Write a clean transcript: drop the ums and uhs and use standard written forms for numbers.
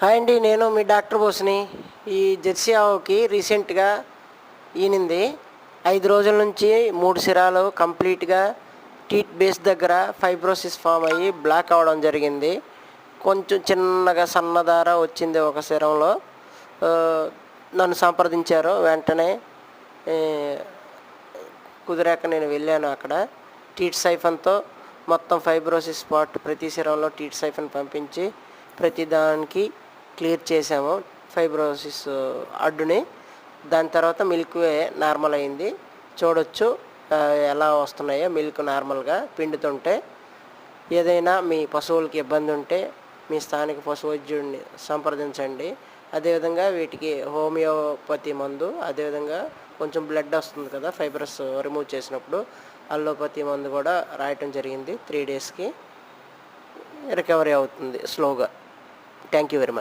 Hi అండి, నేను మీ doctor బోస్ని. ఈ జెర్సీ ఆవుకి రీసెంట్గా ఈనింది 5 రోజుల నుంచి 3 సిరాలు కంప్లీట్గా టీత్ బేస్ దగ్గర ఫైబ్రోసిస్ ఫామ్ అయ్యి బ్లాక్ అవడం జరిగింది. కొంచెం చిన్నగా సన్నదార వచ్చింది ఒక సిరంలో. నన్ను సంప్రదించారు. వెంటనే కుదిరాక నేను వెళ్ళాను. అక్కడ టీట్ సైఫన్తో మొత్తం ఫైబ్రోసిస్ స్పాట్ ప్రతి సిరంలో టీట్ సైఫన్ పంపించి ప్రతి దానికి క్లియర్ చేసాము ఫైబ్రోసిస్ అడ్డుని. దాని తర్వాత మిల్క్ నార్మల్ అయింది. చూడొచ్చు ఎలా వస్తున్నాయో మిల్క్ నార్మల్గా పిండుతుంటే. ఏదైనా మీ పశువులకి ఇబ్బంది ఉంటే మీ స్థానిక పశు వైద్యుడిని సంప్రదించండి. అదేవిధంగా వీటికి హోమియోపతి మందు, అదేవిధంగా కొంచెం బ్లడ్ వస్తుంది కదా ఫైబ్రస్ రిమూవ్ చేసినప్పుడు, అల్లోపతి మందు కూడా రాయటం జరిగింది. 3 డేస్కి రికవరీ అవుతుంది స్లోగా. Thank you very much.